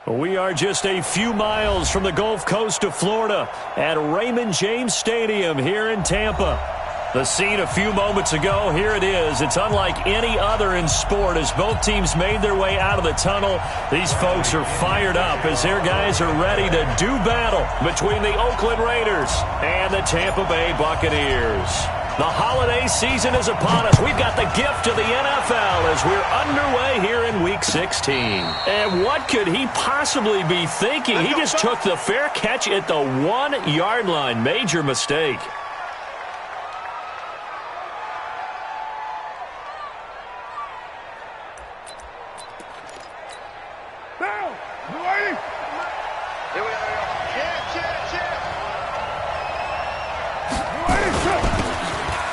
We are just a few miles from the Gulf Coast of Florida at Raymond James Stadium here in Tampa. The scene a few moments ago, here it is. It's unlike any other in sport as both teams made their way out of the tunnel. These folks are fired up as their guys are ready to do battle between the Oakland Raiders and the Tampa Bay Buccaneers. The holiday season is upon us. We've got the gift of the NFL as we're underway here in Week 16. And what could he possibly be thinking? He just took the fair catch at the 1-yard line. Major mistake.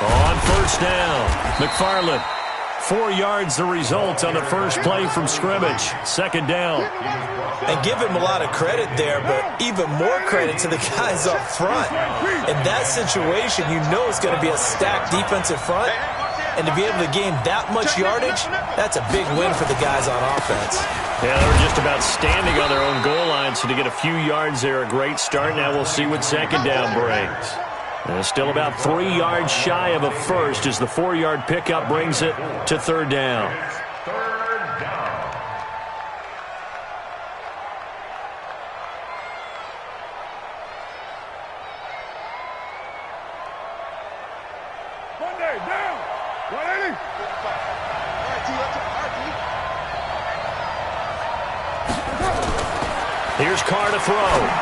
On first down, McFarland. 4 yards the result on the first play from scrimmage. Second down. And give him a lot of credit there, but even more credit to the guys up front. In that situation, you know it's going to be a stacked defensive front. And to be able to gain that much yardage, that's a big win for the guys on offense. Yeah, they were just about standing on their own goal line, so to get a few yards there, a great start. Now we'll see what second down brings. Still about 3 yards shy of a first as the 4-yard pickup brings it to third down. Here's Carr to throw.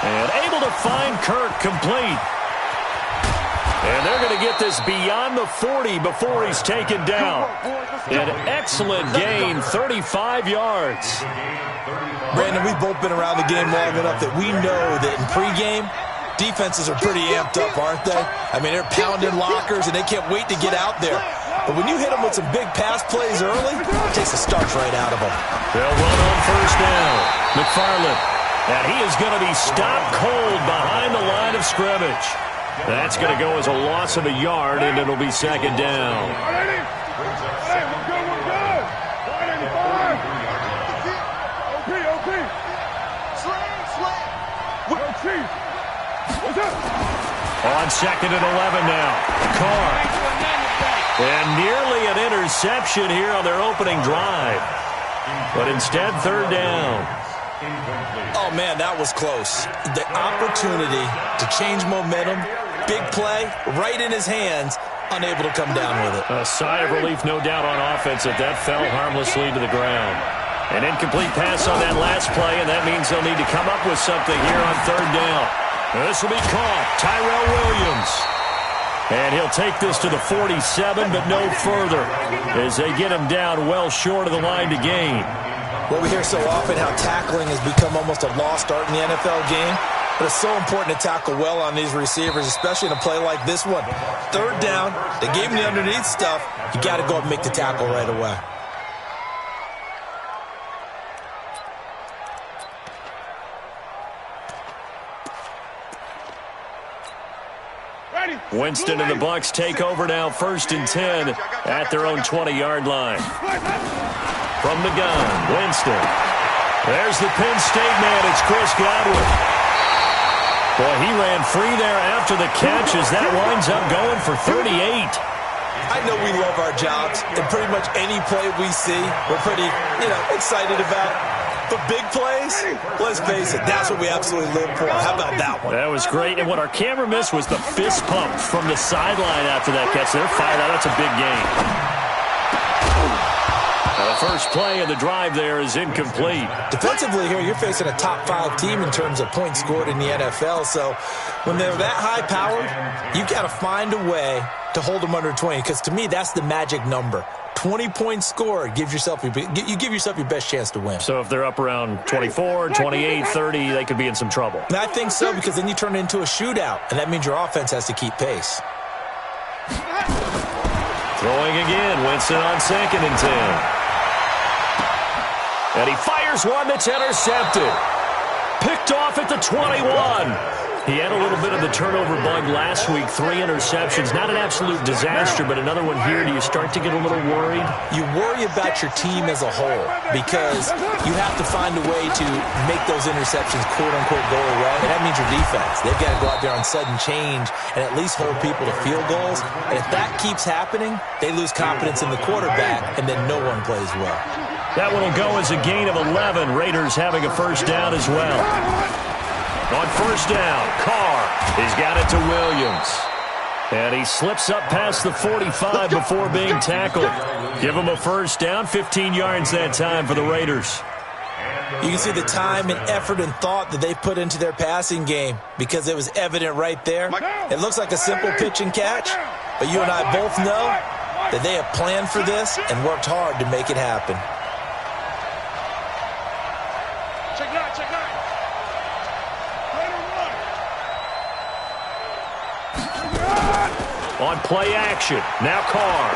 And able to find Kirk complete. And they're going to get this beyond the 40 before he's taken down. An excellent gain, 35 yards. Brandon, we've both been around the game long enough that we know that in pregame, defenses are pretty amped up, aren't they? I mean, they're pounding lockers, and they can't wait to get out there. But when you hit them with some big pass plays early, it takes the starch right out of them. They'll run on first down. McFarland. And he is going to be stopped cold behind the line of scrimmage. That's going to go as a loss of a yard, and it'll be second down. On second and 11 now. Carr. And nearly an interception here on their opening drive. But instead, third down. Oh, man, that was close. The opportunity to change momentum, big play, right in his hands, unable to come down with it. A sigh of relief, no doubt, on offense that fell harmlessly to the ground. An incomplete pass on that last play, and that means they'll need to come up with something here on third down. This will be caught. Tyrell Williams. And he'll take this to the 47, but no further as they get him down well short of the line to gain. Well, we hear so often how tackling has become almost a lost art in the NFL game. But it's so important to tackle well on these receivers, especially in a play like this one. Third down, they gave him the underneath stuff. You got to go up and make the tackle right away. Winston and the Bucs take over now, first and 10 at their own 20-yard line. From the gun, Winston. There's the Penn State man. It's Chris Godwin. Boy, he ran free there after the catch as that winds up going for 38. I know we love our jobs, and pretty much any play we see, we're pretty, excited about. But big plays, let's face it, that's what we absolutely live for. How about that one? That was great. And what our camera missed was the fist pump from the sideline after that catch. They're fired out. That's a big game. The first play of the drive there is incomplete. Defensively here, you're facing a top-5 team in terms of points scored in the NFL. So when they're that high-powered, you got to find a way to hold them under 20. Because to me, that's the magic number. 20 points scored, you give yourself your best chance to win. So if they're up around 24, 28, 30, they could be in some trouble. And I think so, because then you turn it into a shootout, and that means your offense has to keep pace. Throwing again, Winston on second and 10. And he fires one that's intercepted. Picked off at the 21. He had a little bit of the turnover bug last week, 3 interceptions. Not an absolute disaster, but another one here. Do you start to get a little worried? You worry about your team as a whole because you have to find a way to make those interceptions, quote-unquote, go away. And that means your defense. They've got to go out there on sudden change and at least hold people to field goals. And if that keeps happening, they lose confidence in the quarterback, and then no one plays well. That one will go as a gain of 11. Raiders having a first down as well. On first down, Carr. He's got it to Williams. And he slips up past the 45 before being tackled. Give him a first down, 15 yards that time for the Raiders. You can see the time and effort and thought that they put into their passing game because it was evident right there. It looks like a simple pitch and catch, but you and I both know that they have planned for this and worked hard to make it happen. On play action, now Carr.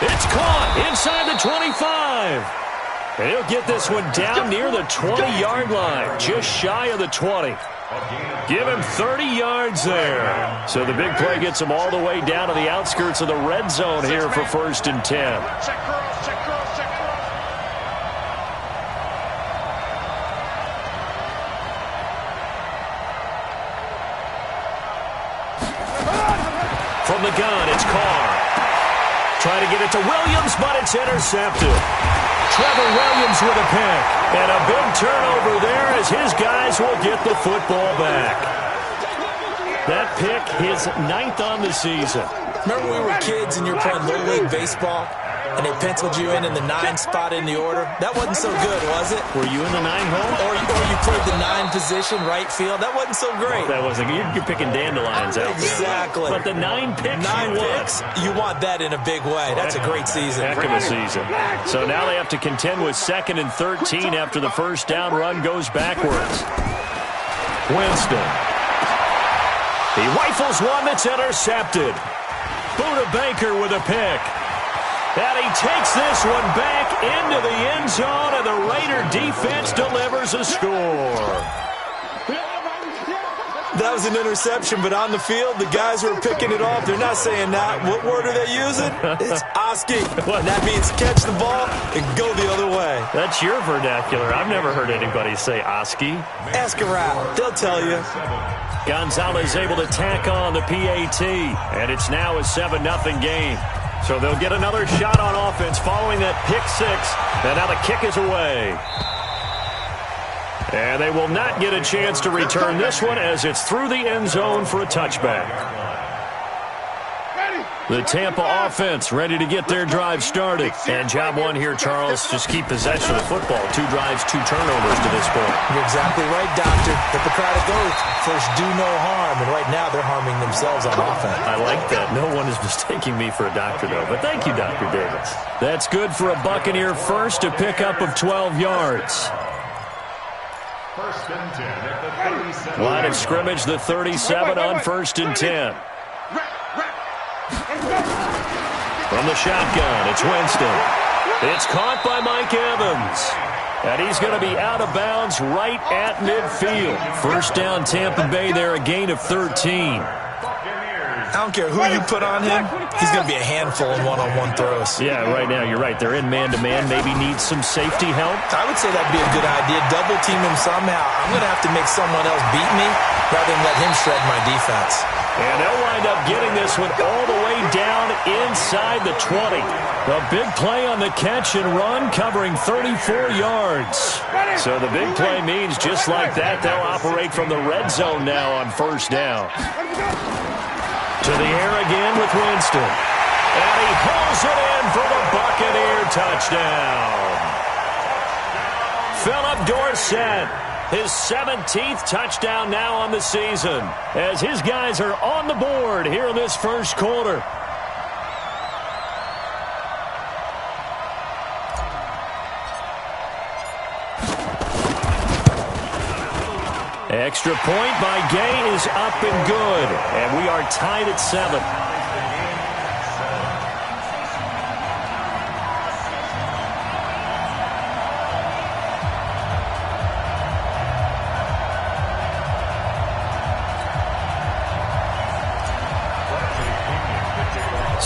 It's caught inside the 25. And he'll get this one down near the 20-yard line, just shy of the 20. Give him 30 yards there. So the big play gets him all the way down to the outskirts of the red zone here for first and 10. From the gun, it's Carr. Trying to get it to Williams, but it's intercepted. Trevor Williams with a pick. And a big turnover there as his guys will get the football back. That pick, his 9th on the season. Remember when we were kids and you were playing Little League Baseball and they penciled you in the 9 spot in the order? That wasn't so good, was it? Were you in the 9 hole? Or you played the 9 position, right field? That wasn't so great. That wasn't. You're picking dandelions out. Exactly. But the 9 picks, 9 picks, you want that in a big way. That's a great season. Heck of a season. So now they have to contend with 2nd and 13 after the first down run goes backwards. Winston. He rifles one that's intercepted. Buda Baker with a pick. And he takes this one back into the end zone, and the Raider defense delivers a score. That was an interception, but on the field, the guys who are picking it off, they're not saying that. What word are they using? It's Oski. That means catch the ball and go the other way. That's your vernacular. I've never heard anybody say Oski. Ask around. They'll tell you. Gonzalez able to tack on the PAT, and it's now a 7-0 game. So they'll get another shot on offense following that pick 6, and now the kick is away. And they will not get a chance to return this one as it's through the end zone for a touchback. The Tampa offense ready to get their drive started. And job one here, Charles, just keep possession of the football. 2 drives, 2 turnovers to this point. You're exactly right, Doctor. Hippocratic oath. First, do no harm. And right now, they're harming themselves on offense. I like that. No one is mistaking me for a doctor, though. But thank you, Dr. Davis. That's good for a Buccaneer first, a pickup of 12 yards. First and 10 at the 37. Line of scrimmage, the 37 on first and 10. From the shotgun, it's Winston. It's caught by Mike Evans. And he's going to be out of bounds right at midfield. First down, Tampa Bay there, a gain of 13. I don't care who you put on him. He's going to be a handful in one-on-one throws. Yeah, right now, you're right. They're in man-to-man. Maybe needs some safety help. I would say that'd be a good idea. Double team him somehow. I'm going to have to make someone else beat me rather than let him shred my defense. And they'll wind up getting this one all the way down inside the 20. The big play on the catch and run covering 34 yards. So the big play means just like that, they'll operate from the red zone now on first down. To the air again with Winston. And he pulls it in for the Buccaneer touchdown. Philip Dorsett, his 17th touchdown now on the season, as his guys are on the board here in this first quarter. Extra point by Gay is up and good, and we are tied at 7.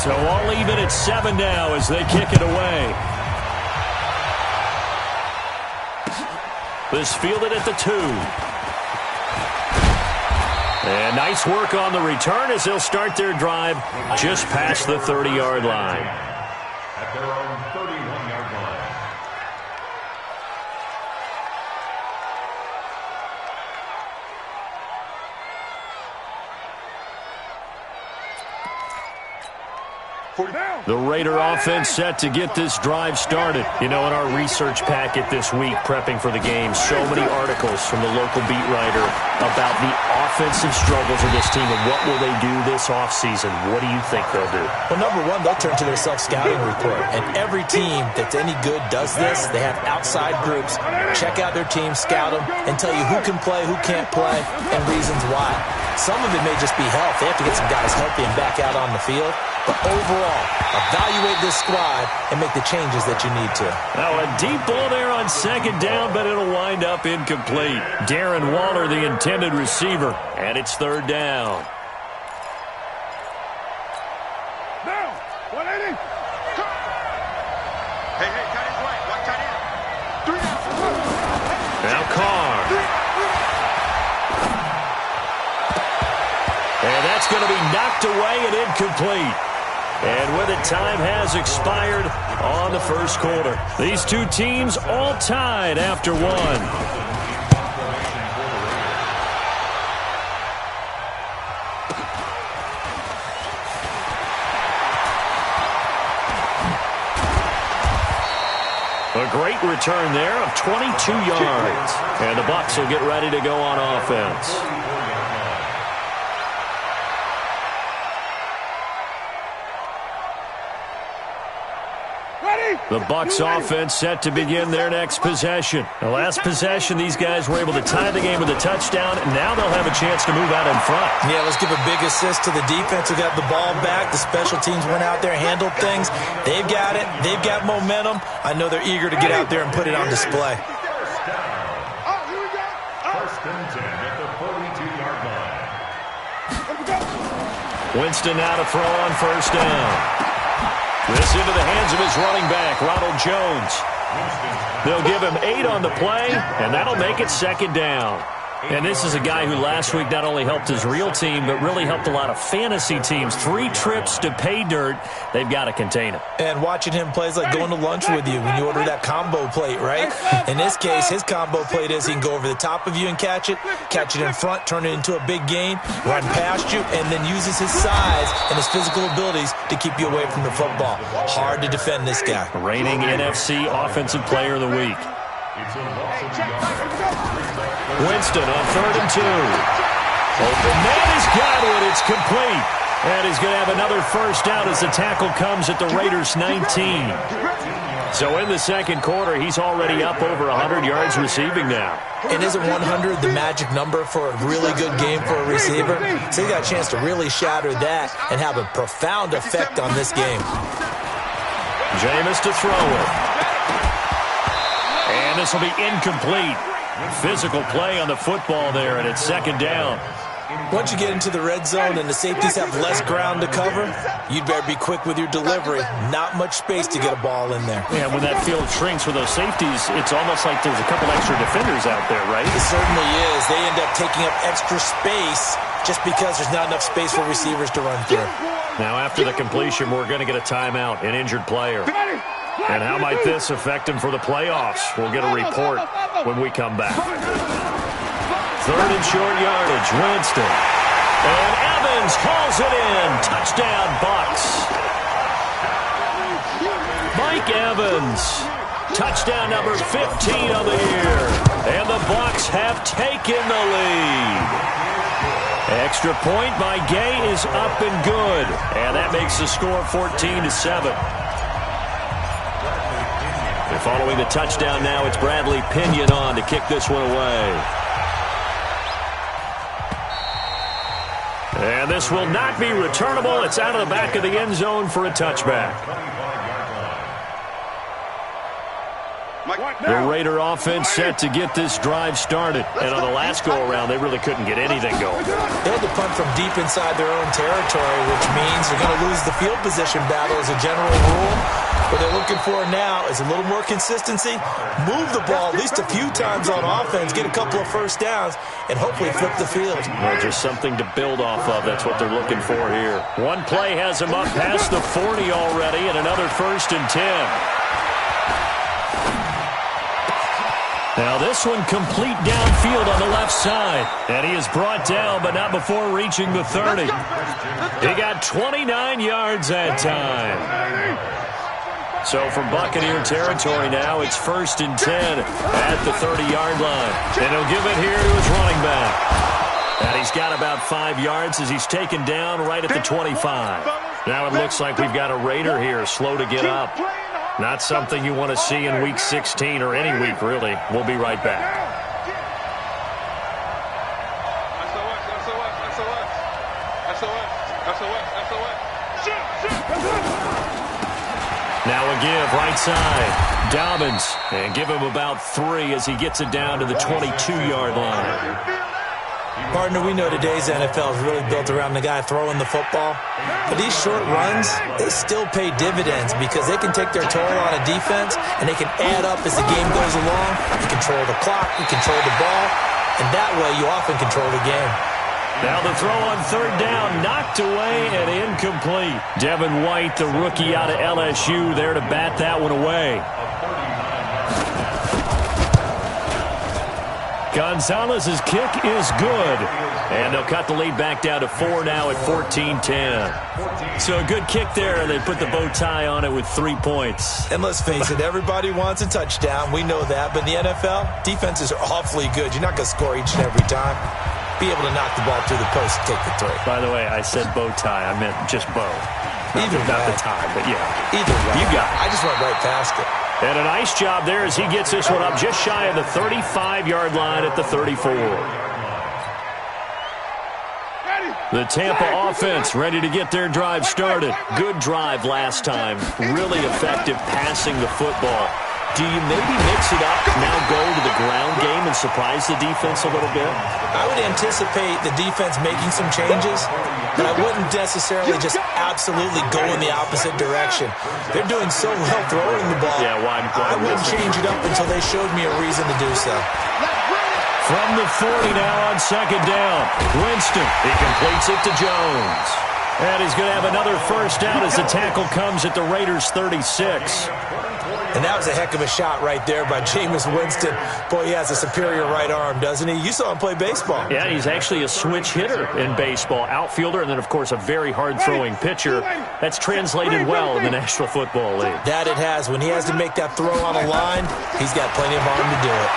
So all even at 7 now as they kick it away. This fielded at the 2. And nice work on the return as they'll start their drive just past the 30-yard line. At their own 31-yard line. The Raider offense set to get this drive started. You know, in our research packet this week, prepping for the game, so many articles from the local beat writer about the offensive struggles of this team and what will they do this offseason. What do you think they'll do? Well, number one, they'll turn to their self-scouting report. And every team that's any good does this. They have outside groups. Check out their team, scout them, and tell you who can play, who can't play, and reasons why. Some of it may just be health. They have to get some guys healthy and back out on the field. But overall, evaluate this squad and make the changes that you need to. Now a deep ball there on second down, but it'll wind up incomplete. Darren Waller, the intended receiver, and it's third down. Now, 180. Hey, tight end right. Watch tight end. 3 down. Now Carr. And that's going to be knocked away and incomplete. And with it, time has expired on the first quarter. These two teams all tied after one. A great return there of 22 yards. And the Bucs will get ready to go on offense. The Bucs offense set to begin their next possession. The last possession, these guys were able to tie the game with a touchdown, and now they'll have a chance to move out in front. Yeah, let's give a big assist to the defense who got the ball back. The special teams went out there, handled things. They've got it. They've got momentum. I know they're eager to get out there and put it on display. First and 10 at the 42-yard line. Winston now to throw on first down. This into the hands of his running back, Ronald Jones. They'll give him 8 on the play, and that'll make it second down. And this is a guy who last week not only helped his real team, but really helped a lot of fantasy teams. 3 trips to pay dirt. They've got to contain him. And watching him play is like going to lunch with you when you order that combo plate, right? In this case, his combo plate is he can go over the top of you and catch it in front, turn it into a big gain, run past you, and then uses his size and his physical abilities to keep you away from the football. Hard to defend this guy. Reigning NFC Offensive Player of the Week. Winston on 3rd and 2. Open man has got it. It's complete. And he's going to have another first down as the tackle comes at the Raiders' 19. So in the second quarter, he's already up over 100 yards receiving now. And isn't 100 the magic number for a really good game for a receiver? So he got a chance to really shatter that and have a profound effect on this game. Jameis to throw it. And this will be incomplete. Physical play on the football there, and it's second down. Once you get into the red zone and the safeties have less ground to cover, you'd better be quick with your delivery. Not much space to get a ball in there. Yeah, when that field shrinks with those safeties, it's almost like there's a couple extra defenders out there, right? It certainly is. They end up taking up extra space just because there's not enough space for receivers to run through. Now, after the completion, we're going to get a timeout, an injured player. And how might this affect him for the playoffs? We'll get a report when we come back. 3rd and short yardage, Winston. And Evans calls it in. Touchdown, Bucs. Mike Evans. Touchdown number 15 of the year. And the Bucs have taken the lead. Extra point by Gay is up and good. And that makes the score 14-7. And following the touchdown now, it's Bradley Pinion on to kick this one away. And this will not be returnable. It's out of the back of the end zone for a touchback. The Raider offense set to get this drive started. And on the last go-around, they really couldn't get anything going. They had to punt from deep inside their own territory, which means they're going to lose the field position battle as a general rule. What they're looking for now is a little more consistency, move the ball at least a few times on offense, get a couple of first downs, and hopefully flip the field. Well, just something to build off of. That's what they're looking for here. One play has them up past the 40 already, and another 1st and 10. Now this one complete downfield on the left side. And he is brought down, but not before reaching the 30. He got 29 yards that time. So from Buccaneer territory now, it's 1st and 10 at the 30-yard line. And he'll give it here to his running back. And he's got about 5 yards as he's taken down right at the 25. Now it looks like we've got a Raider here, slow to get up. Not something you want to see in Week 16 or any week, really. We'll be right back. Now a give, right side. Dobbins, and give him about 3 as he gets it down to the 22-yard line. Partner, we know today's NFL is really built around the guy throwing the football. But these short runs, they still pay dividends because they can take their toll on a defense and they can add up as the game goes along. You control the clock, you control the ball, and that way you often control the game. Now the throw on 3rd down, knocked away and incomplete. Devin White, the rookie out of LSU, there to bat that one away. Gonzalez's kick is good. And they'll cut the lead back down to 4 now at 14-10. So a good kick there, and they put the bow tie on it with 3 points. And let's face it, everybody wants a touchdown. We know that. But in the NFL, defenses are awfully good. You're not going to score each and every time. Be able to knock the ball through the post and take the 3. By the way, I said bow tie. I meant just bow. Not the tie, but yeah. Either way. You got it. I just went right past it. And a nice job there as he gets this one up just shy of the 35-yard line at the 34. The Tampa offense ready to get their drive started. Good drive last time. Really effective passing the football. Do you maybe mix it up, now go to the ground game and surprise the defense a little bit? I would anticipate the defense making some changes, but I wouldn't necessarily just absolutely go in the opposite direction. They're doing so well throwing the ball. Yeah, why I wouldn't change it up until they showed me a reason to do so. From the 40 now on 2nd down. Winston, he completes it to Jones. And he's going to have another 1st down as the tackle comes at the Raiders' 36. And that was a heck of a shot right there by Jameis Winston. Boy, he has a superior right arm, doesn't he? You saw him play baseball. Yeah, he's actually a switch hitter in baseball. Outfielder, and then, of course, a very hard-throwing pitcher. That's translated well in the National Football League. That it has. When he has to make that throw on a line, he's got plenty of arm to do it.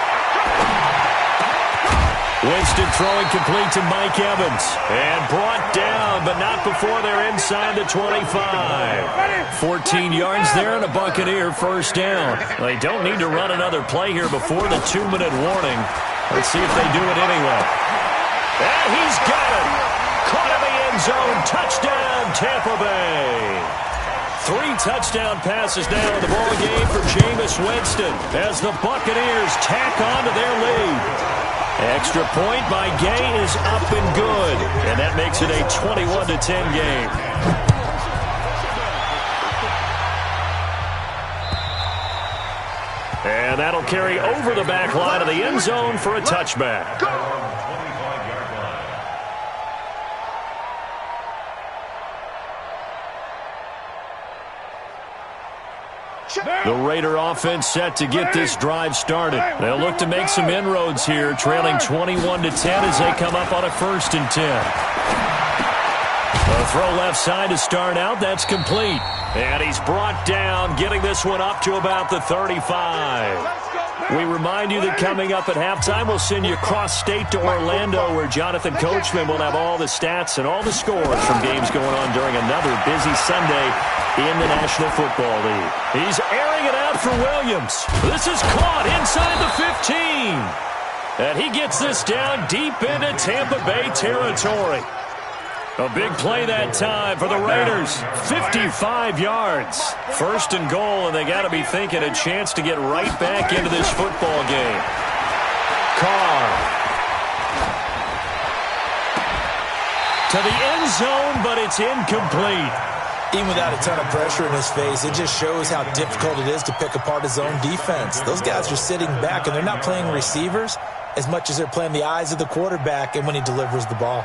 Winston throwing complete to Mike Evans. And brought down, but not before they're inside the 25. 14 yards there and a Buccaneer 1st down. They don't need to run another play here before the 2-minute warning. Let's see if they do it anyway. And he's got it. Caught in the end zone. Touchdown, Tampa Bay. 3 touchdown passes now in the ball game for Jameis Winston as the Buccaneers tack on to their lead. Extra point by Gay is up and good. And that makes it a 21-10 game. And that'll carry over the back line of the end zone for a touchback. The Raider offense set to get this drive started. They'll look to make some inroads here, trailing 21-10 as they come up on a 1st and 10. A throw left side to start out. That's complete. And he's brought down, getting this one up to about the 35. We remind you that coming up at halftime, we'll send you cross-state to Orlando, where Jonathan Coachman will have all the stats and all the scores from games going on during another busy Sunday in the National Football League. He's airing it out for Williams. This is caught inside the 15. And he gets this down deep into Tampa Bay territory. A big play that time for the Raiders. 55 yards. First and goal, and they got to be thinking a chance to get right back into this football game. Carr. To the end zone, but it's incomplete. Even without a ton of pressure in his face, it just shows how difficult it is to pick apart his own defense. Those guys are sitting back, and they're not playing receivers as much as they're playing the eyes of the quarterback and when he delivers the ball.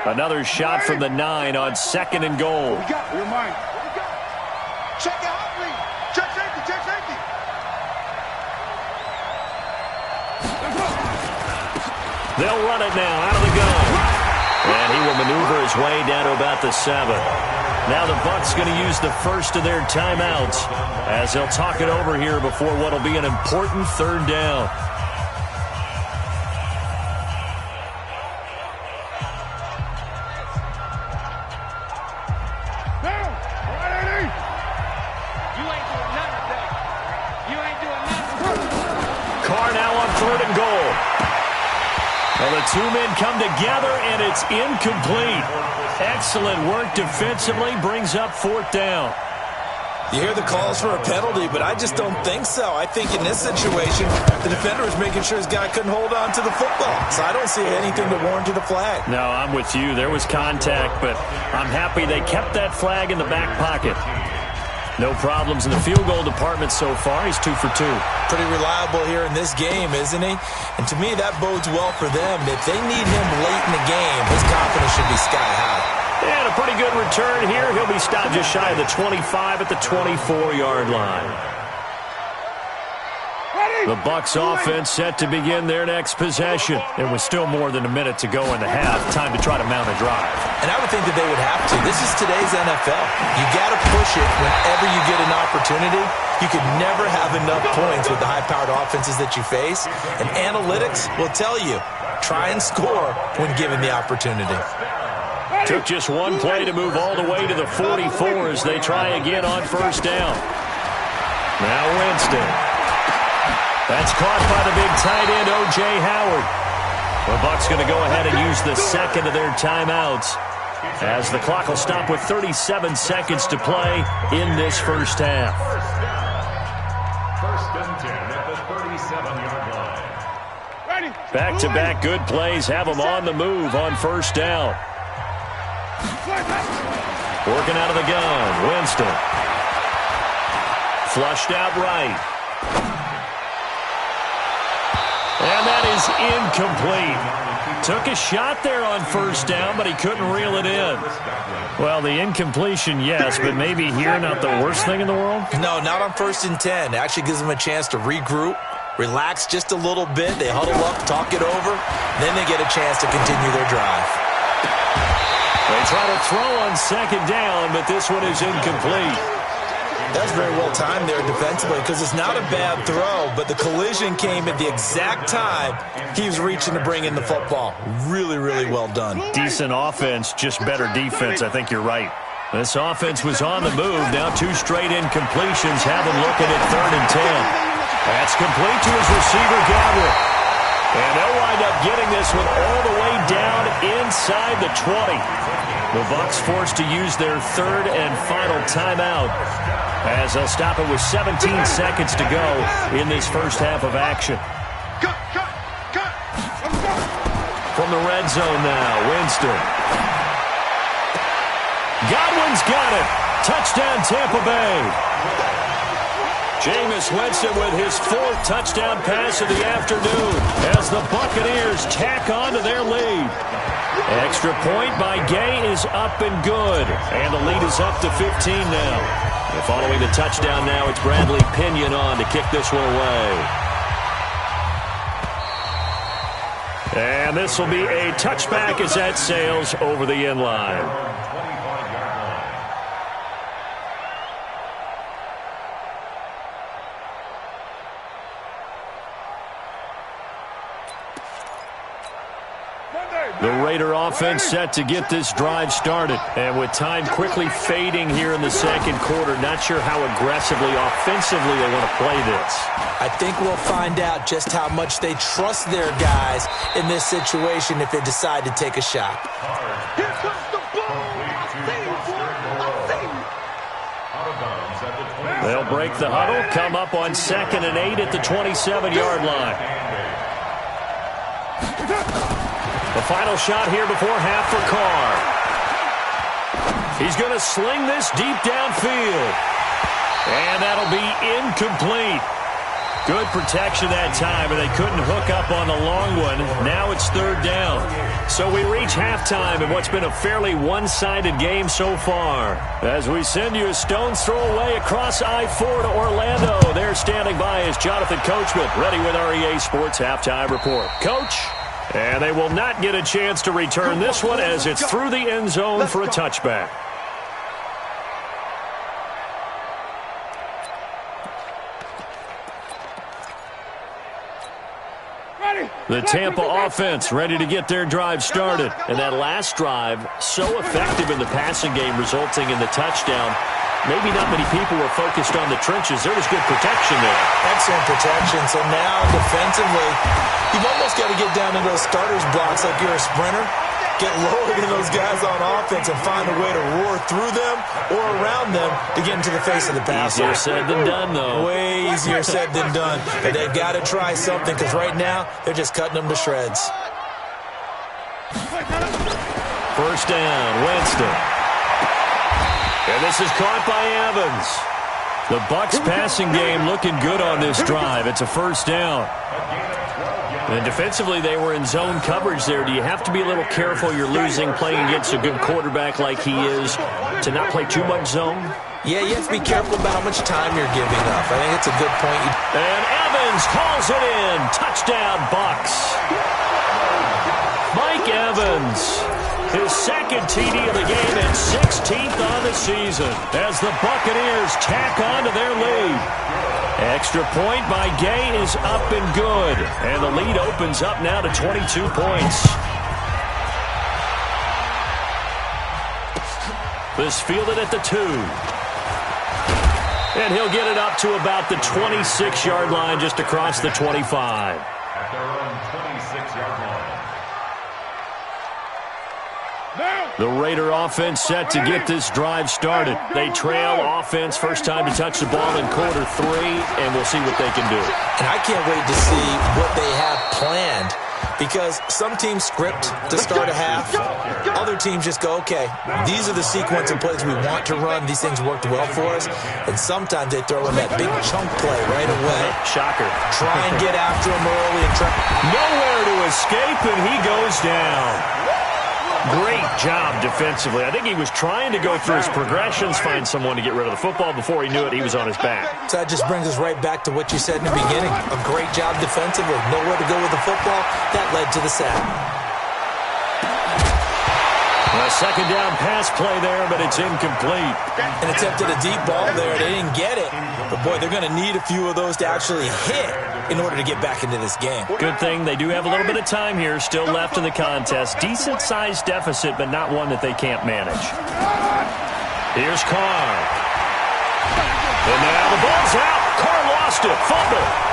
Another shot from the 9 on 2nd and goal. We got your mind. Check out, please. Check safety, check safety. They'll run it now out of the gun. And he will maneuver his way down to about the 7. Now the Bucs going to use the first of their timeouts as they'll talk it over here before what will be an important 3rd down. Carr now on 3rd and goal. Well, the two men come together, and it's incomplete. Excellent work defensively, brings up 4th down. You hear the calls for a penalty, but I just don't think so. I think in this situation, the defender was making sure his guy couldn't hold on to the football. So I don't see anything to warrant a flag. No, I'm with you. There was contact, but I'm happy they kept that flag in the back pocket. No problems in the field goal department so far. He's 2 for 2. Pretty reliable here in this game, isn't he? And to me, that bodes well for them. If they need him late in the game, his confidence should be sky high. And a pretty good return here. He'll be stopped just shy of the 25 at the 24-yard line. The Bucs offense set to begin their next possession. There was still more than a minute to go in the half. Time to try to mount a drive. And I would think that they would have to. This is today's NFL. You got to push it whenever you get an opportunity. You could never have enough points with the high-powered offenses that you face. And analytics will tell you, try and score when given the opportunity. Took just one play to move all the way to the 44 as they try again on 1st down. Now Winston. That's caught by the big tight end, O.J. Howard. The Bucs going to go ahead and use the 2nd of their timeouts as the clock will stop with 37 seconds to play in this first half. First and 10 at the 37-yard line. Back-to-back good plays have them on the move on 1st down. Working out of the gun, Winston. Flushed out right. And that is incomplete. Took a shot there on 1st down, but he couldn't reel it in. Well, the incompletion, yes, but maybe here not the worst thing in the world? No, not on 1st and 10. It actually gives them a chance to regroup, relax just a little bit. They huddle up, talk it over. Then they get a chance to continue their drive. They try to throw on 2nd down, but this one is incomplete. That's very well timed there defensively because it's not a bad throw, but the collision came at the exact time he was reaching to bring in the football. Really, really well done. Decent offense, just better defense. I think you're right. This offense was on the move. Now 2 straight incompletions have him looking at 3rd and 10. That's complete to his receiver, Godwin. And they'll wind up getting this one all the way down inside the 20. The Bucs forced to use their 3rd and final timeout as they'll stop it with 17 seconds to go in this first half of action. Cut. From the red zone now, Winston. Godwin's got it. Touchdown, Tampa Bay. Jameis Winston with his 4th touchdown pass of the afternoon as the Buccaneers tack on to their lead. Extra point by Gay is up and good, and the lead is up to 15 now. And following the touchdown now, it's Bradley Pinion on to kick this one away. And this will be a touchback as that sails over the end line. Monday. The Raider offense set to get this drive started. And with time quickly fading here in the second quarter, not sure how aggressively, offensively they want to play this. I think we'll find out just how much they trust their guys in this situation if they decide to take a shot. Here comes the ball. They'll break the huddle, come up on 2nd and 8 at the 27-yard line. The final shot here before half for Carr. He's going to sling this deep downfield. And that'll be incomplete. Good protection that time, and they couldn't hook up on the long one. Now it's 3rd down. So we reach halftime in what's been a fairly one-sided game so far. As we send you a stone's throw away across I-4 to Orlando. There standing by is Jonathan Coachman, ready with our EA Sports Halftime Report. Coach, and they will not get a chance to return this one as it's through the end zone for a touchback. The Tampa offense ready to get their drive started. And that last drive, so effective in the passing game, resulting in the touchdown. Maybe not many people were focused on the trenches. There was good protection there. Excellent protection. So now, defensively, you've almost got to get down to those starters blocks like you're a sprinter. Get lower than those guys on offense and find a way to roar through them or around them to get into the face of the passer. Easier said than done, though. Way easier said than done. But they've got to try something because right now they're just cutting them to shreds. First down, Winston. And this is caught by Evans. The Bucs passing game looking good on this drive. It's a first down. And defensively, they were in zone coverage there. Do you have to be a little careful you're losing playing against a good quarterback like he is to not play too much zone? Yeah, you have to be careful about how much time you're giving up. I think it's a good point. And Evans calls it in. Touchdown, Bucs. Mike Evans, his second TD of the game and 16th on the season as the Buccaneers tack on to their lead. Extra point by Gay is up and good. And the lead opens up now to 22 points. This fielded at the 2. And he'll get it up to about the 26-yard line just across the 25. At their own 26-yard line. The Raider offense set to get this drive started. They trail offense first time to touch the ball in quarter 3, and we'll see what they can do. And I can't wait to see what they have planned because some teams script to start a half. Other teams just go, okay, these are the sequence of plays we want to run. These things worked well for us. And sometimes they throw in that big chunk play right away. Shocker. Try and get after him early. And try. Nowhere to escape, and he goes down. Great job defensively. I think he was trying to go through his progressions, find someone to get rid of the football. Before he knew it, he was on his back. So that just brings us right back to what you said in the beginning. A great job defensively. Nowhere to go with the football. That led to the sack. A second down pass play there, but it's incomplete. And attempted a deep ball there. They didn't get it. But, boy, they're going to need a few of those to actually hit in order to get back into this game. Good thing they do have a little bit of time here still left in the contest. Decent-sized deficit, but not one that they can't manage. Here's Carr. And now the ball's out. Carr lost it. Fumble.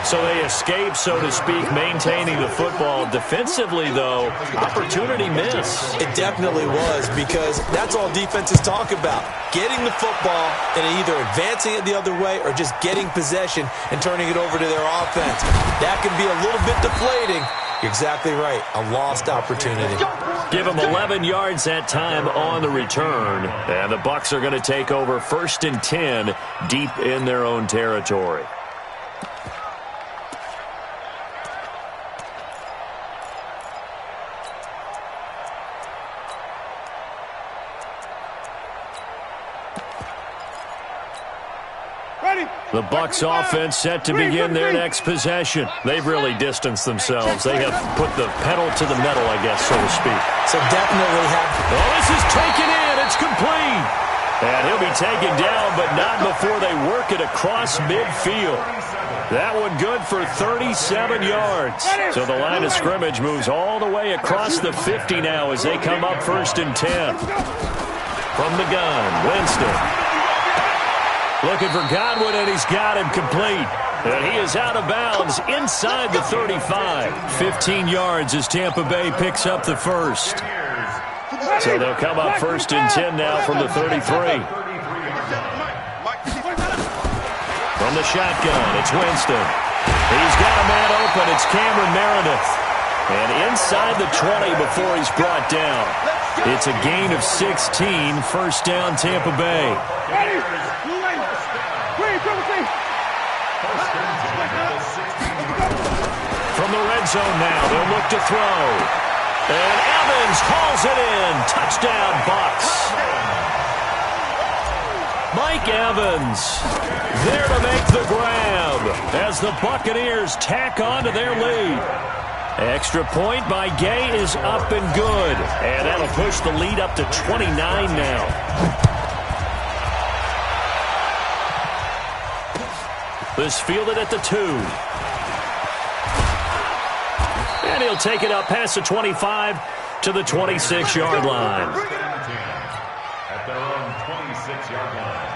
So they escape, so to speak, maintaining the football. Defensively, though, opportunity miss. It definitely was because that's all defenses talk about. Getting the football and either advancing it the other way or just getting possession and turning it over to their offense. That can be a little bit deflating. You're exactly right. A lost opportunity. Give them 11 yards that time on the return. And the Bucs are going to take over 1st and 10 deep in their own territory. The Bucs offense set to begin their next possession. They've really distanced themselves. They have put the pedal to the metal, I guess, so to speak. So definitely have. Oh, this is taken in. It's complete. And he'll be taken down, but not before they work it across midfield. That one good for 37 yards. So the line of scrimmage moves all the way across the 50 now as they come up 1st and 10. From the gun, Winston. Looking for Godwin, and he's got him complete. And he is out of bounds inside the 35. 15 yards as Tampa Bay picks up the first. So they'll come up 1st and 10 now from the 33. From the shotgun, it's Winston. He's got a man open. It's Cameron Meredith. And inside the 20 before he's brought down. It's a gain of 16. First down, Tampa Bay. From the red zone now, they'll look to throw. And Evans hauls it in. Touchdown, Bucs. Mike Evans there to make the grab as the Buccaneers tack on to their lead. Extra point by Gay is up and good. And that'll push the lead up to 29 now. This fielded at the 2. And he'll take it up past the 25 to the 26-yard line. At their own 26-yard line.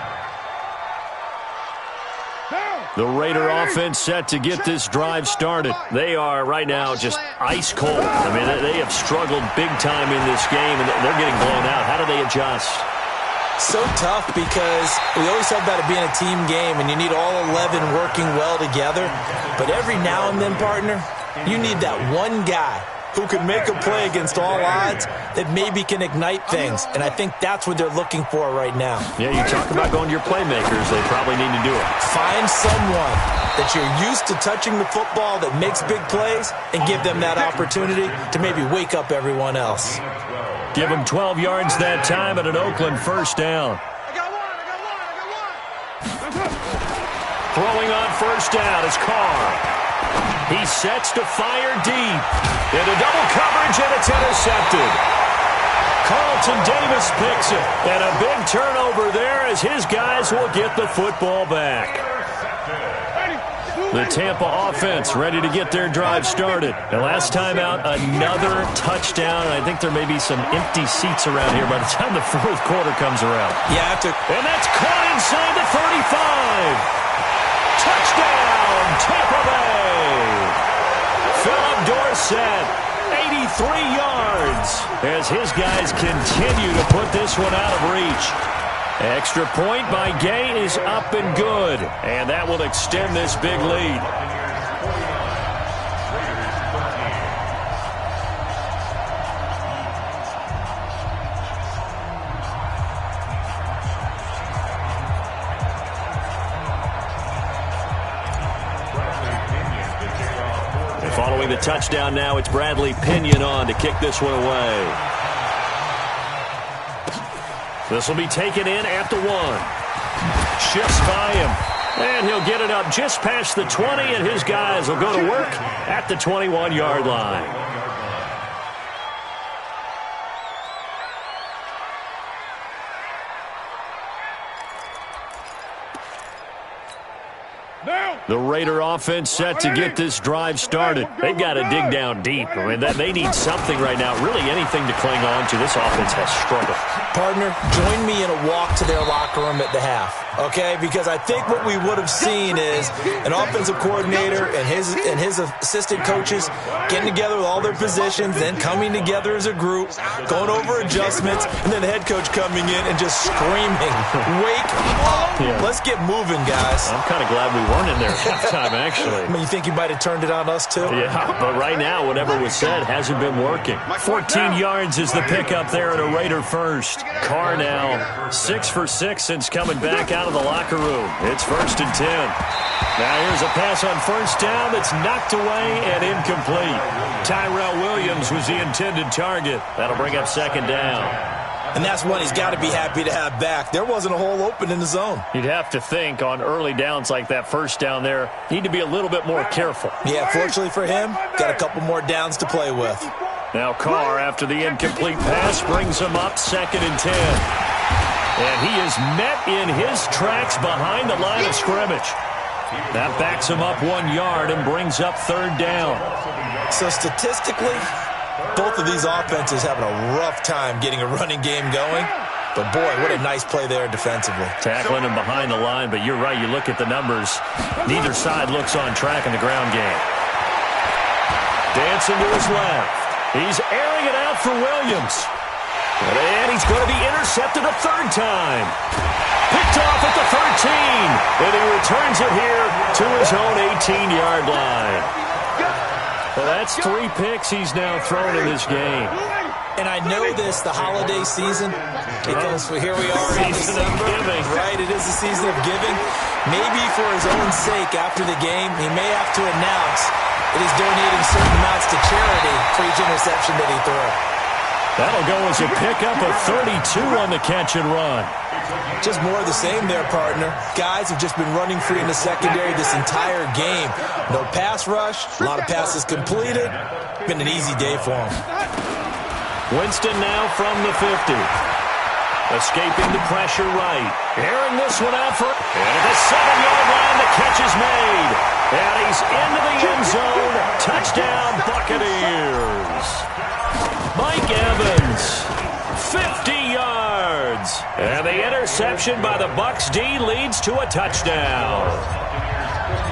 The Raider offense set to get this drive started. They are right now just ice cold. I mean, they have struggled big time in this game, and they're getting blown out. How do they adjust? So tough because we always talk about it being a team game, and you need all 11 working well together. But every now and then, partner, you need that one guy who can make a play against all odds that maybe can ignite things. And I think that's what they're looking for right now. Yeah, you talk about going to your playmakers. They probably need to do it. Find someone that you're used to touching the football that makes big plays and give them that opportunity to maybe wake up everyone else. Give them 12 yards that time at an Oakland first down. Throwing on first down is Carr. He sets to fire deep. Into double coverage, and it's intercepted. Carlton Davis picks it. And a big turnover there as his guys will get the football back. The Tampa offense ready to get their drive started. And last time out, another touchdown. And I think there may be some empty seats around here by the time the fourth quarter comes around. Yeah, and that's caught inside the 35. Touchdown, Tampa Bay. Philip Dorsett, 83 yards, as his guys continue to put this one out of reach. Extra point by Gay is up and good, and that will extend this big lead. Following the touchdown now, it's Bradley Pinion on to kick this one away. This will be taken in at the 1. Shifts by him, and he'll get it up just past the 20, and his guys will go to work at the 21-yard line. The Raider offense set to get this drive started. They've got to dig down deep. I mean, they need something right now, really anything to cling on to. This offense has struggled. Partner, join me in a walk to their locker room at the half, okay? Because I think what we would have seen is an offensive coordinator and his assistant coaches getting together with all their positions, then coming together as a group, going over adjustments, and then the head coach coming in and just screaming, "Wake up! Yeah. Let's get moving, guys." I'm kind of glad we weren't in there at halftime, actually. I mean, you think you might have turned it on us, too? Yeah, but right now, whatever was said hasn't been working. 14 yards is the pickup there at a Raider first. Carr now 6 for 6 since coming back out of the locker room. It's 1st and 10. Now here's a pass on first down that's knocked away and incomplete. Tyrell Williams was the intended target. That'll bring up 2nd down. And that's one he's got to be happy to have back. There wasn't a hole open in the zone. You'd have to think on early downs like that first down there, need to be a little bit more careful. Yeah, fortunately for him, got a couple more downs to play with. Now Carr, after the incomplete pass, brings him up 2nd and 10. And he is met in his tracks behind the line of scrimmage. That backs him up 1 yard and brings up third down. So statistically, both of these offenses having a rough time getting a running game going. But, boy, what a nice play there defensively. Tackling him behind the line, but you're right. You look at the numbers. Neither side looks on track in the ground game. Dancing to his left. He's airing it out for Williams. And he's going to be intercepted a third time. Picked off at the 13. And he returns it here to his own 18-yard line. Well, that's 3 picks he's now thrown in this game. And I know this, the holiday season, because here we are in December, right? It is the season of giving. Maybe for his own sake, after the game, he may have to announce that he's donating certain amounts to charity for each interception that he threw. That'll go as a pickup of 32 on the catch and run. Just more of the same there, partner. Guys have just been running free in the secondary this entire game. No pass rush, a lot of passes completed. Been an easy day for him. Winston now from the 50. Escaping the pressure right. Airing this one out for... And at the 7-yard line, the catch is made. And he's into the end zone. Touchdown, Buccaneers. Mike Evans, 50 yards. And the interception by the Bucs D leads to a touchdown.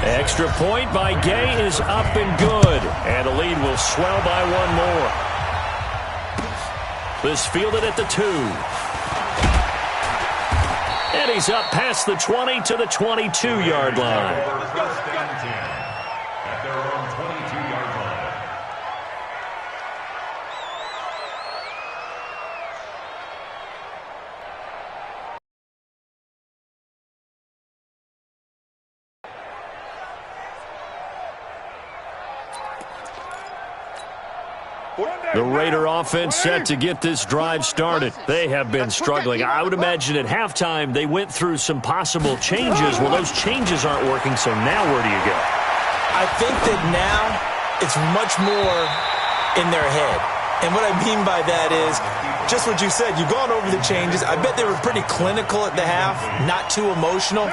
Extra point by Gay is up and good. And the lead will swell by 1 more. This fielded at the 2. And he's up past the 20 to the 22-yard line. At their own 22-yard line. The Raider offense set to get this drive started. They have been struggling. I would imagine at halftime they went through some possible changes. Well, those changes aren't working, so now where do you go? I think that now it's much more in their head. And what I mean by that is just what you said. You've gone over the changes. I bet they were pretty clinical at the half, not too emotional.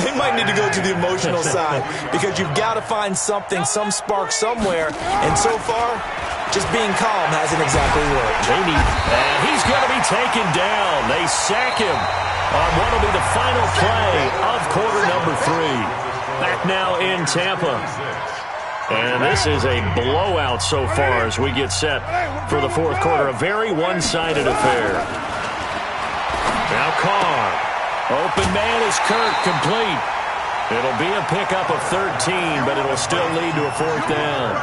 They might need to go to the emotional side because you've got to find something, some spark somewhere. And so far, just being calm hasn't exactly worked. And he's going to be taken down. They sack him on what will be the final play of quarter number 3. Back now in Tampa. And this is a blowout so far as we get set for the fourth quarter. A very one-sided affair. Now Carr. Open man is Kirk, complete. It'll be a pickup of 13, but it'll still lead to a fourth down.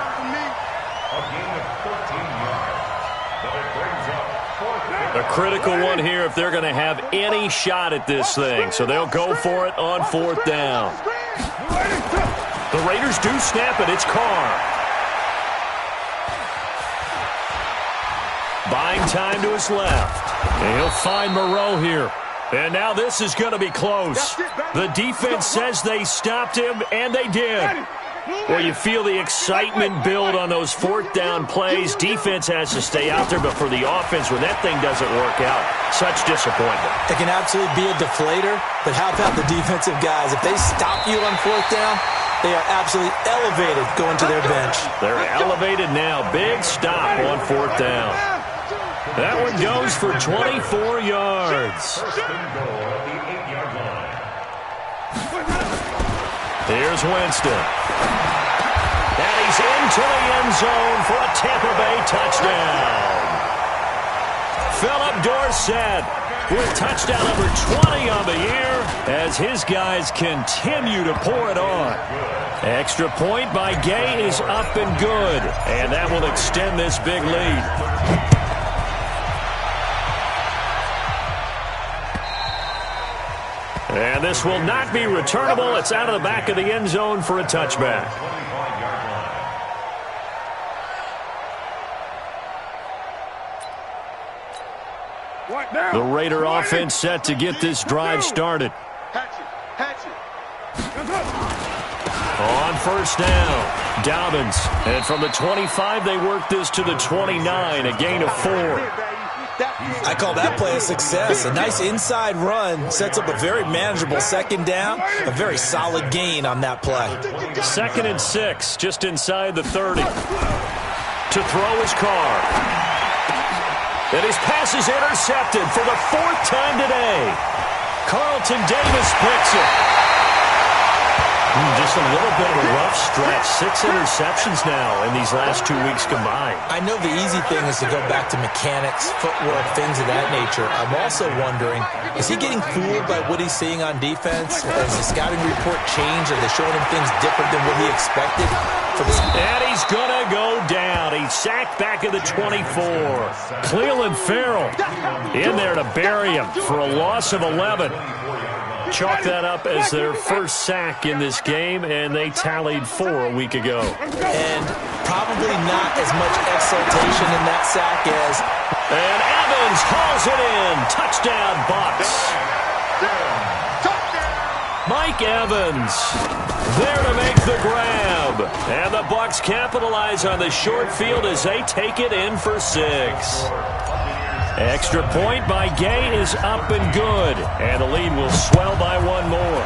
A critical one here if they're going to have any shot at this thing. So they'll go for it on fourth down. The Raiders do snap it. It's Carr. Buying time to his left. And he'll find Moreau here. And now this is going to be close. The defense says they stopped him, and they did. Well, you feel the excitement build on those fourth down plays. Defense has to stay out there, but for the offense, when that thing doesn't work out, such disappointment. It can absolutely be a deflator, but how about the defensive guys? If they stop you on fourth down, they are absolutely elevated going to their bench. They're elevated now. Big stop on fourth down. That one goes for 24 yards. Here's Winston. And he's into the end zone for a Tampa Bay touchdown. Philip Dorsett with touchdown number 20 on the year as his guys continue to pour it on. Extra point by Gay is up and good, and that will extend this big lead. And this will not be returnable. It's out of the back of the end zone for a touchback. The Raider offense set to get this drive started. On first down, Dobbins. And from the 25, they work this to the 29, a gain of 4. I call that play a success. A nice inside run sets up a very manageable second down. A very solid gain on that play. 2nd and 6, just inside the 30. To throw his car. And his pass is intercepted for the 4th time today. Carlton Davis picks it. Just a little bit of a rough stretch. 6 interceptions now in these last 2 weeks combined. I know the easy thing is to go back to mechanics, footwork, things of that nature. I'm also wondering, is he getting fooled by what he's seeing on defense? Has the scouting report changed? Are they showing him things different than what he expected? And he's going to go down. He's sacked back at the 24. Cleveland Farrell in there to bury him for a loss of 11. Chalk that up as their first sack in this game, and they tallied 4 a week ago. And probably not as much exultation in that sack as... And Evans hauls it in. Touchdown, Bucs. Mike Evans there to make the grab. And the Bucs capitalize on the short field as they take it in for 6. Extra point by Gay is up and good. And the lead will swell by 1 more.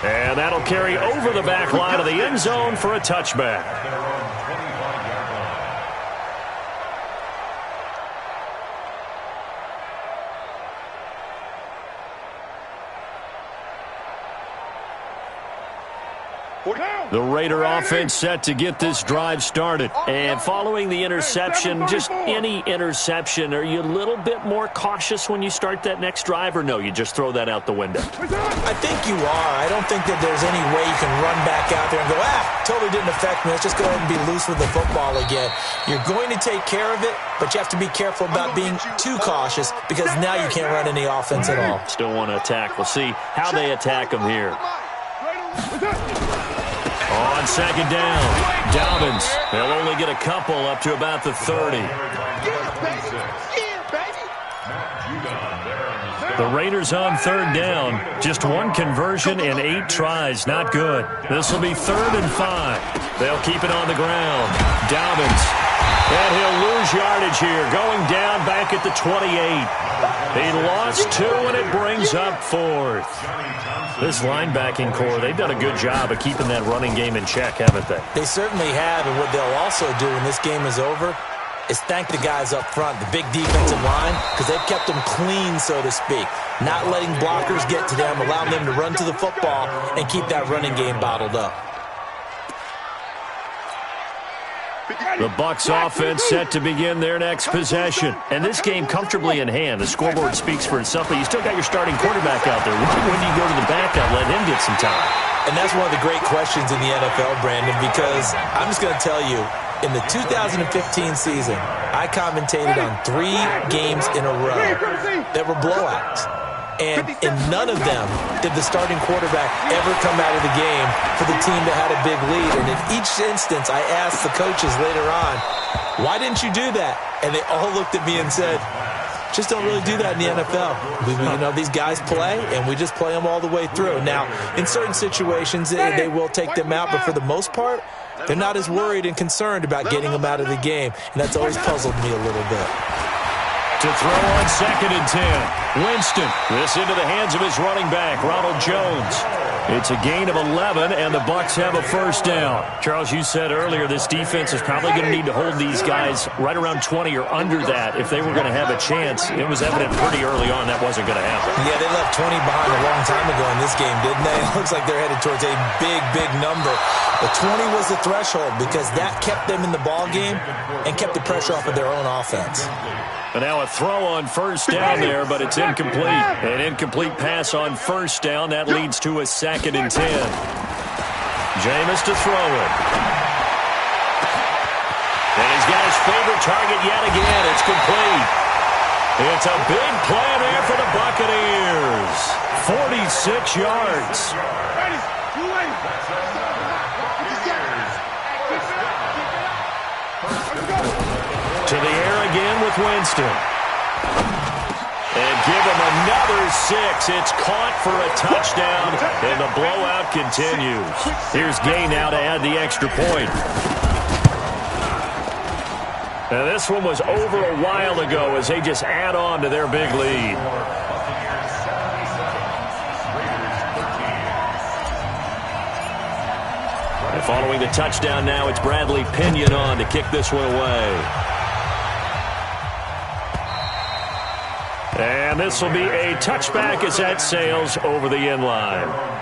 And that'll carry over the back line of the end zone for a touchback. The Raider offense set to get this drive started. And following the interception, just any interception, are you a little bit more cautious when you start that next drive, or no, you just throw that out the window? I think you are. I don't think that there's any way you can run back out there and go, totally didn't affect me. Let's just go ahead and be loose with the football again. You're going to take care of it, but you have to be careful about being too cautious because now you can't run any offense at all. Still want to attack. We'll see how they attack them here. On 2nd down, Dobbins. They'll only get a couple up to about the 30. The Raiders on 3rd down. Just 1 conversion and 8 tries. Not good. This will be 3rd and 5. They'll keep it on the ground. Dobbins. And he'll lose yardage here. Going down back at the 28. He lost 2, and it brings up 4th. This linebacking core, they've done a good job of keeping that running game in check, haven't they? They certainly have, and what they'll also do when this game is over is thank the guys up front, the big defensive line, because they've kept them clean, so to speak. Not letting blockers get to them, allowing them to run to the football and keep that running game bottled up. The Bucs offense set to begin their next possession. And this game comfortably in hand. The scoreboard speaks for itself, but you still got your starting quarterback out there. When do you go to the backup, let him get some time? And that's one of the great questions in the NFL, Brandon, because I'm just going to tell you, in the 2015 season, I commentated on 3 games in a row that were blowouts. And in none of them did the starting quarterback ever come out of the game for the team that had a big lead. And in each instance, I asked the coaches later on, why didn't you do that? And they all looked at me and said, just don't really do that in the NFL. These guys play, and we just play them all the way through. Now, in certain situations, they will take them out, but for the most part, they're not as worried and concerned about getting them out of the game. And that's always puzzled me a little bit. To throw on 2nd and 10. Winston. This into the hands of his running back, Ronald Jones. It's a gain of 11, and the Bucs have a 1st down. Charles, you said earlier this defense is probably going to need to hold these guys right around 20 or under that if they were going to have a chance. It was evident pretty early on that wasn't going to happen. Yeah, they left 20 behind a long time ago in this game, didn't they? It looks like they're headed towards a big, big number. But 20 was the threshold because that kept them in the ball game and kept the pressure off of their own offense. And now a throw on 1st down there, but it's incomplete. An incomplete pass on 1st down. That leads to a 2nd and 10. Jameis to throw it. And he's got his favorite target yet again. It's complete. It's a big play there for the Buccaneers. 46 yards. To the air again with Winston. And give him another 6. It's caught for a touchdown, and the blowout continues. Here's Gay now to add the extra point. Now this one was over a while ago as they just add on to their big lead. And following the touchdown now, it's Bradley Pinion on to kick this one away. And this will be a touchback as that sails over the end line.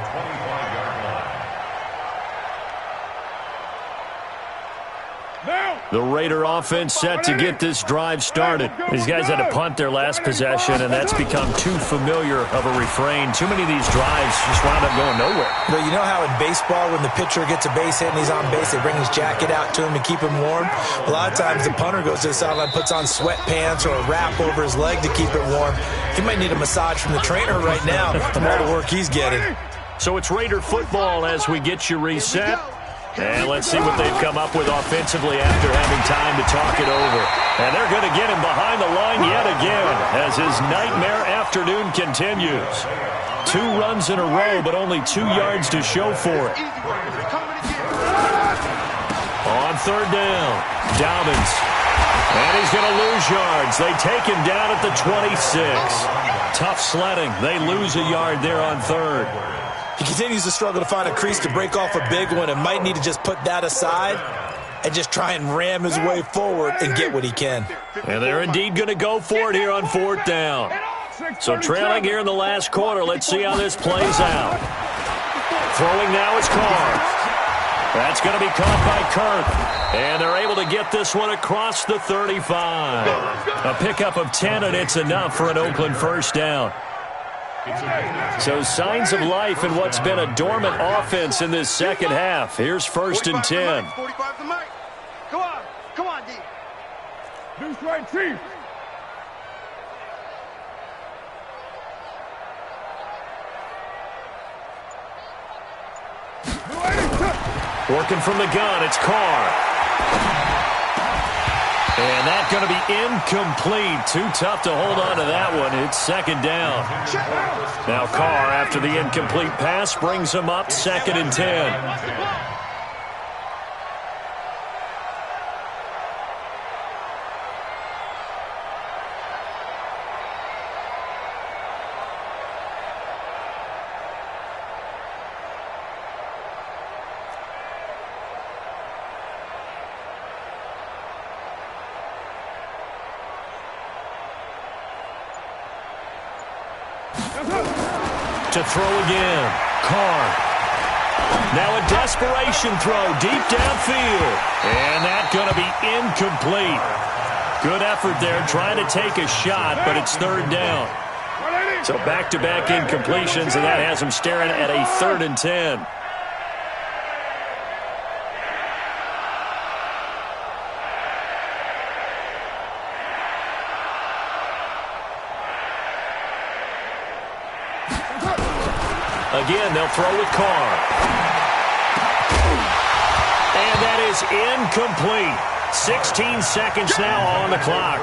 The Raider offense set to get this drive started. These guys had to punt their last possession, and that's become too familiar of a refrain. Too many of these drives just wound up going nowhere. But you know how in baseball, when the pitcher gets a base hit and he's on base, they bring his jacket out to him to keep him warm? A lot of times the punter goes to the sideline, puts on sweatpants or a wrap over his leg to keep it warm. He might need a massage from the trainer right now from all the work he's getting. So it's Raider football as we get you reset. And let's see what they've come up with offensively after having time to talk it over. And they're going to get him behind the line yet again as his nightmare afternoon continues. 2 runs in a row, but only 2 yards to show for it. On third down, Dobbins. And he's going to lose yards. They take him down at the 26. Tough sledding. They lose a yard there on third. He continues to struggle to find a crease to break off a big one and might need to just put that aside and just try and ram his way forward and get what he can. And they're indeed going to go for it here on fourth down. So trailing here in the last quarter, let's see how this plays out. Throwing now is Carr. That's going to be caught by Kirk. And they're able to get this one across the 35. A pickup of 10, and it's enough for an Oakland first down. So signs of life in what's been a dormant offense in this second half. Here's first and 10. 45 the mic. Come on, D. Deuce right, Chief. Working from the gun, it's Carr. And that's going to be incomplete. Too tough to hold on to that one. It's second down. Now Carr, after the incomplete pass, brings him up second and 10. To throw again, Carr. Now a desperation throw deep downfield. And that's going to be incomplete. Good effort there trying to take a shot, but it's third down. So back-to-back incompletions, and that has them staring at a third and 10. Again, they'll throw with Carr. And that is incomplete. 16 seconds now on the clock.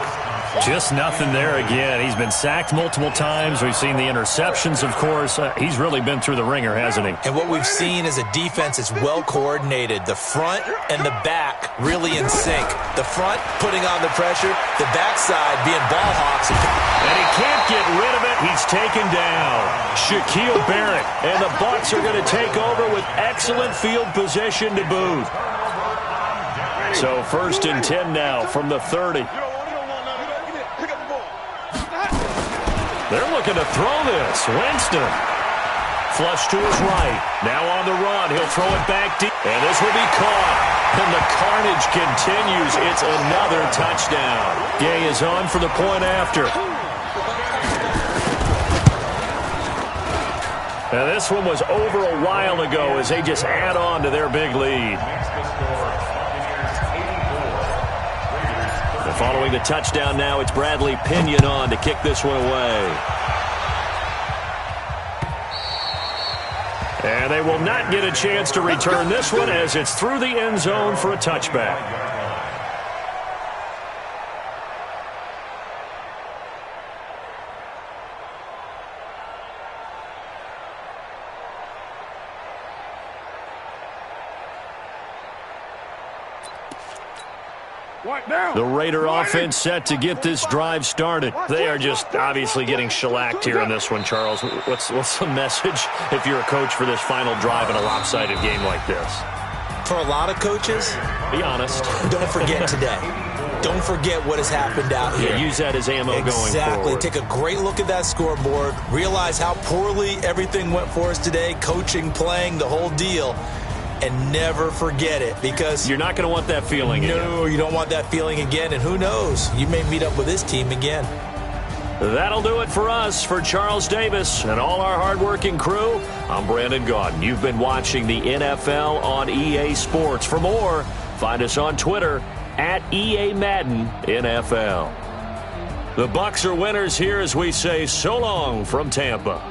Just nothing there again. He's been sacked multiple times. We've seen the interceptions, of course. He's really been through the ringer, hasn't he? And what we've seen is a defense that's well coordinated. The front and the back really in sync. The front putting on the pressure, the backside being ball hawks. And he can't get rid of it. He's taken down. Shaquille Barrett. And the Bucs are going to take over with excellent field position to boot. So first and 10 now from the 30. They're looking to throw this. Winston. Flush to his right. Now on the run. He'll throw it back deep. And this will be caught. And the carnage continues. It's another touchdown. Gay is on for the point after. Now this one was over a while ago as they just add on to their big lead. Following the touchdown now, it's Bradley Pinion on to kick this one away. And they will not get a chance to return this one as it's through the end zone for a touchback. Right now. The Raider offense set to get this drive started. They are just obviously getting shellacked here in this one, Charles. What's the message if you're a coach for this final drive in a lopsided game like this? For a lot of coaches, be honest. Don't forget today. Don't forget what has happened out here. Yeah, use that as ammo going forward. Exactly. Take a great look at that scoreboard. Realize how poorly everything went for us today. Coaching, playing, the whole deal. And never forget it, because you're not going to want that feeling again. No, you don't want that feeling again. And who knows? You may meet up with this team again. That'll do it for us. For Charles Davis and all our hardworking crew, I'm Brandon Gaudin. You've been watching the NFL on EA Sports. For more, find us on Twitter at EA Madden NFL. The Bucs are winners here as we say so long from Tampa.